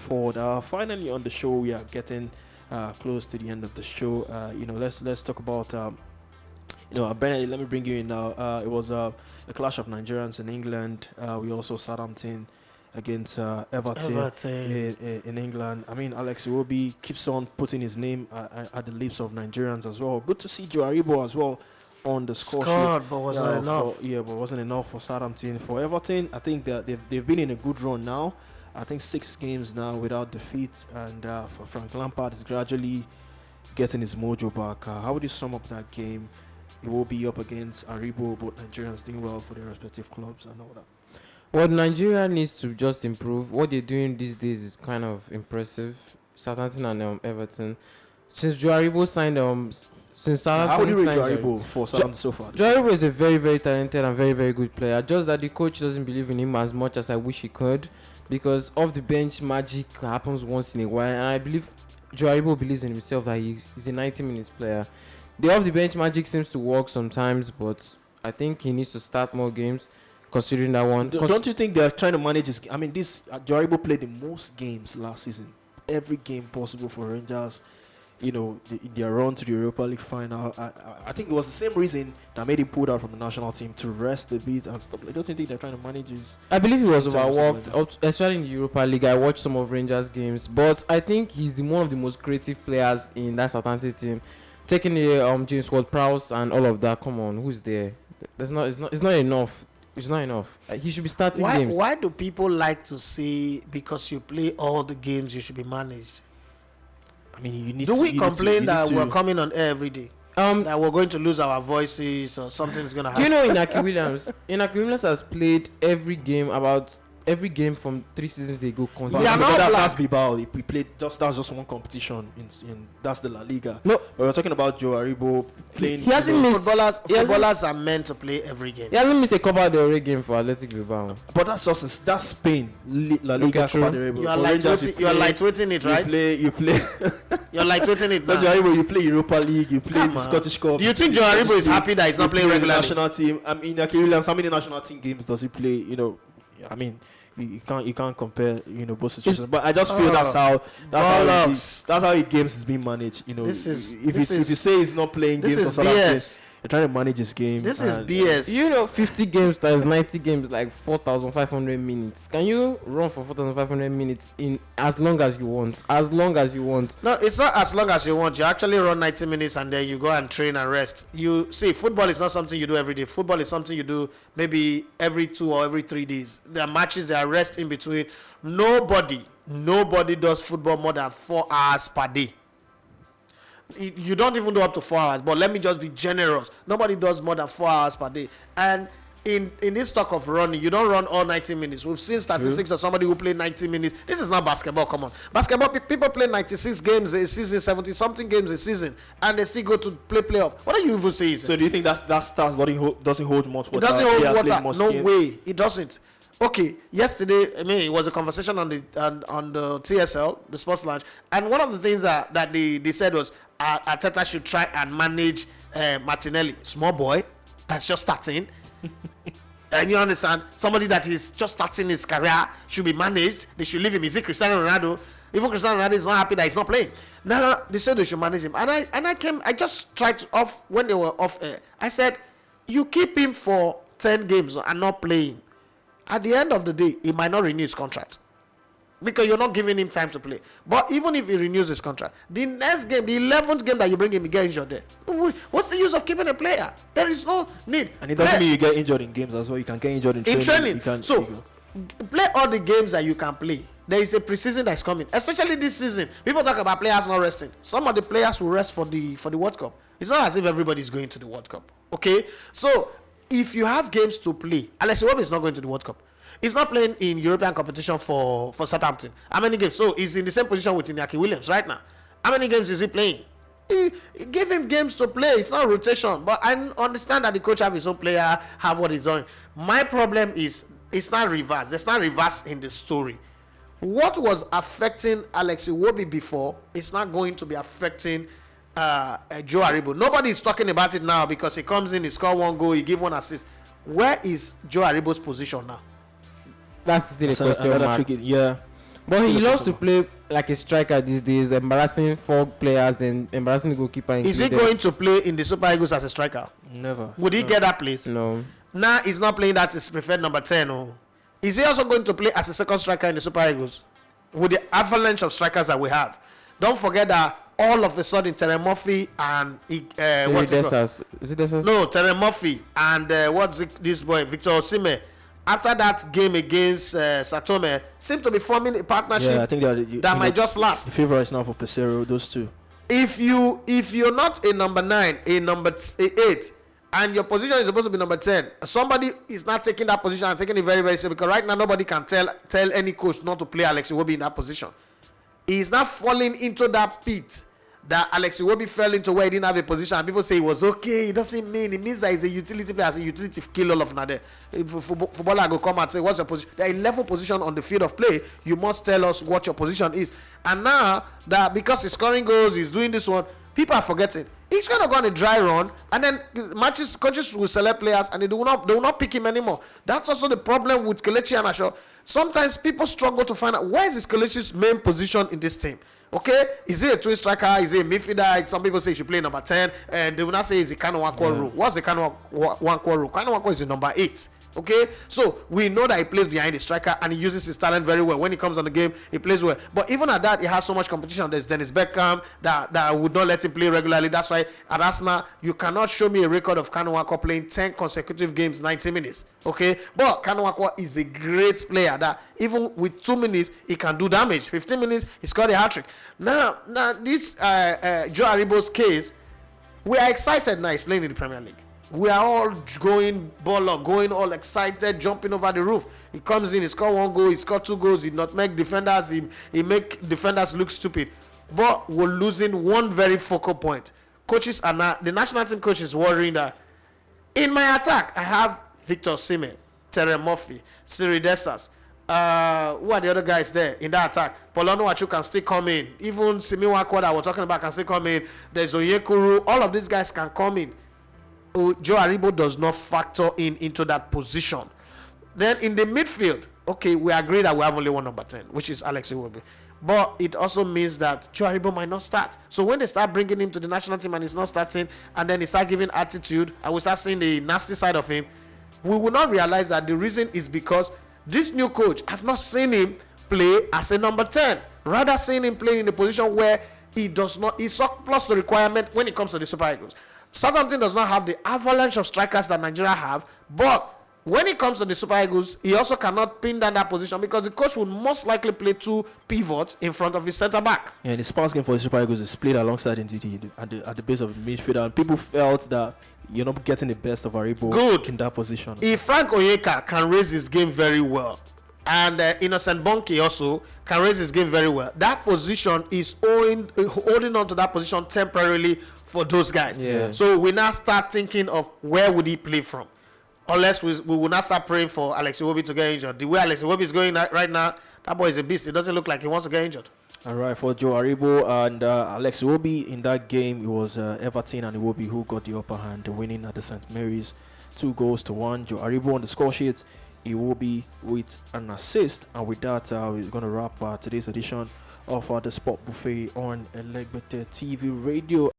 forward. Finally on the show, we are getting close to the end of the show. Let's talk about. Bernard, let me bring you in now. It was a clash of Nigerians in England. We also Southampton against Everton. In England. I mean, Alex Iwobi keeps on putting his name at the lips of Nigerians as well. Good to see Joe Aribo as well on the score sheet. But wasn't enough. But wasn't enough for Southampton. For Everton, I think that they've been in a good run now. I think 6 games now without defeat, and for Frank Lampard is gradually getting his mojo back. How would you sum up that game? It will be up against Aribo, both Nigerians doing well for their respective clubs and all that. Well, Nigeria needs to just improve. What they're doing these days is kind of impressive. Southampton and Everton. Since Joe Aribo signed since Southampton, how would you rate Joe Aribo for Southampton so far? Joe Aribo is a very, very talented and very, very good player. Just that the coach doesn't believe in him as much as I wish he could, because off the bench magic happens once in a while, and I believe Joe Aribo believes in himself that he's a 90 minutes player. The off the bench magic seems to work sometimes, but I think he needs to start more games. Considering that one, don't you think they're trying to manage his? I mean, this Joe Aribo played the most games last season, every game possible for Rangers. Their run to the Europa League final. I think it was the same reason that made him pulled out from the national team, to rest a bit and stuff. Don't you think they're trying to manage his? I believe he was overworked, especially in the Europa League. I watched some of Rangers games, but I think he's one of the most creative players in that Southampton team. Taking the James Ward-Prowse and all of that. Come on, who's there? It's not enough. It's not enough. He should be starting games. Why do people like to say because you play all the games you should be managed? I mean, you need do to. We complain that we're coming on air every day? That we're going to lose our voices or something's going to happen? Do you know Inaki Williams has played every game from 3 seasons ago. That's Bilbao. He played that's just one competition in that's the La Liga. No, but we're talking about Joe Aribo playing. He hasn't missed. Footballers are meant to play every game. He hasn't missed a Copa del Rey game for Athletic Bilbao. But that's Spain. La Liga, Copa del Rey. You are lightweighting it, right? You play. You're lightweighting it. Joe Aribo, you play Europa League. You play the Scottish Cup. Do you think Joe Aribo is happy that he's not playing regularly? National team. I mean, Inaki Williams. How many national team games does he play? I mean. You can't compare both situations, but I just feel that's how he games is being managed. If you say he's not playing games for Southampton, you're trying to manage his game. This is BS. 50 games times 90 games, like 4,500 minutes. Can you run for 4,500 minutes in as long as you want? No, it's not as long as you want. You actually run 90 minutes and then you go and train and rest. You see, football is not something you do every day. Football is something you do maybe every 2 or every 3 days. There are matches, there are rest in between. Nobody does football more than 4 hours per day. You don't even do up to 4 hours, but let me just be generous. Nobody does more than 4 hours per day. And in this talk of running, you don't run all 90 minutes. We've seen statistics of somebody who played 90 minutes. This is not basketball, come on. Basketball, people play 96 games a season, 70-something games a season, and they still go to play playoff. What do you even say? So do you think that stats doesn't hold much water? It doesn't hold water. No way. It doesn't. Okay, yesterday, it was a conversation on the TSL, the Sports Lounge, and one of the things that they said was Arteta should try and manage Martinelli, small boy that's just starting. And you understand, somebody that is just starting his career should be managed. They should leave him. Is it Cristiano Ronaldo? Even Cristiano Ronaldo is not happy that he's not playing. Now they said they should manage him, and I just tried to off when they were off air. I said, you keep him for 10 games and not playing. At the end of the day, he might not renew his contract because you're not giving him time to play. But even if he renews his contract, the next game, the 11th game that you bring him, he get injured there. What's the use of keeping a player? There is no need. And it doesn't mean you get injured in games as well. You can get injured in training. Play all the games that you can play. There is a preseason that is coming, especially this season. People talk about players not resting. Some of the players will rest for the World Cup. It's not as if everybody is going to the World Cup. Okay, so if you have games to play, Alex Iwobi is not going to the World Cup. He's not playing in European competition for Southampton. How many games? So he's in the same position with Inaki Williams right now. How many games is he playing? Give him games to play. It's not rotation. But I understand that the coach have his own player, have what he's doing. My problem is it's not reverse. There's not reverse in the story. What was affecting Alex Iwobi before is not going to be affecting Joe Aribo. Nobody is talking about it now because he comes in, he score 1 goal, he give 1 assist. Where is Joe Aribo's position now? That's still a question mark. Yeah. But he loves to play like a striker these days, embarrassing 4 players, then embarrassing the goalkeeper. Is he going to play in the Super Eagles as a striker? Never. Would he get that place? No. Now he's not playing that his preferred number 10. Oh. Is he also going to play as a second striker in the Super Eagles? With the avalanche of strikers that we have. Don't forget that all of a sudden Terry Murphy and what's it called? Is it Desas? No, Terry Murphy and this boy Victor Osimhen, after that game against Satome, seem to be forming a partnership. Yeah, I think that might just last. The favorites now for Pesero, those two. If you're not a number 9, a number 8, and your position is supposed to be number 10, somebody is not taking that position and taking it very, very seriously, because right now nobody can tell any coach not to play Alex Iwobi in that position. He's not falling into that pit that Alex Iwobi fell into, where he didn't have a position and people say he was okay. It doesn't mean, it means that he's a utility player, as a utility kill all of Nade. If footballer go come and say what's your position, there are 11 positions on the field of play, you must tell us what your position is. And now that because he's scoring goals, he's doing this one, people are forgetting. He's going to go on a dry run, and then coaches will select players and they will not pick him anymore. That's also the problem with Kelechi Iheanacho. Sometimes people struggle to find out where is Kelechi's main position in this team. Okay, is he a twin striker? Is he a midfielder? Some people say he should play number 10, and they will not say he's a Kanu Nwankwo role. What's the Kanu Nwankwo role? Kanu Nwankwo is the number 8. Okay, so we know that he plays behind the striker and he uses his talent very well. When he comes on the game, he plays well. But even at that, he has so much competition. There's Dennis Beckham that would not let him play regularly. That's why at Arsenal, you cannot show me a record of Kanu Nwankwo playing 10 consecutive games, 90 minutes. Okay, but Kanu Nwankwo is a great player that even with 2 minutes, he can do damage. 15 minutes, he scored a hat-trick. Now this Joe Aribo's case, we are excited now he's playing in the Premier League. We are all going baller, going all excited, jumping over the roof. He comes in, he scored 1 goal, he scored 2 goals, he not make defenders, he make defenders look stupid. But we're losing one very focal point. Coaches are not, the national team coach is worrying that in my attack, I have Victor Osimhen, Terry Murphy, Siri Desas. Who are the other guys there in that attack? Paulo Onuachu can still come in. Even Simi Nwankwo that we're talking about can still come in. There's Onyekuru. All of these guys can come in. Joe Aribo does not factor into that position. Then in the midfield, okay, we agree that we have only one number 10, which is Alex Iwobi. But it also means that Joe Aribo might not start. So when they start bringing him to the national team and he's not starting, and then he start giving attitude, and we start seeing the nasty side of him, we will not realize that the reason is because this new coach, I've not seen him play as a number 10. Rather seen him playing in a position where he does not, he's surplus to requirement when it comes to the Super Eagles. Southampton does not have the avalanche of strikers that Nigeria have, but when it comes to the Super Eagles, he also cannot pin down that position because the coach would most likely play 2 pivots in front of his centre back. Yeah, the Spurs game for the Super Eagles is played alongside NTT at the base of the midfield, and people felt that you're not getting the best of Aribo in that position. If Frank Onyeka can raise his game very well, and Innocent Bonke also can raise his game very well, that position is holding on to that position temporarily for those guys. Yeah. So we now start thinking of where would he play from, unless we will not start praying for Alex Iwobi to get injured. The way Alex Iwobi is going right now, that boy is a beast. It doesn't look like he wants to get injured. All right, for Joe Aribo and Alex Iwobi in that game, it was Everton and Iwobi who got the upper hand, winning at the St. Mary's 2-1. Joe Aribo on the score sheet, Iwobi with an assist. And with that, we're going to wrap today's edition of the Sport Buffet on Elegbete TV Radio.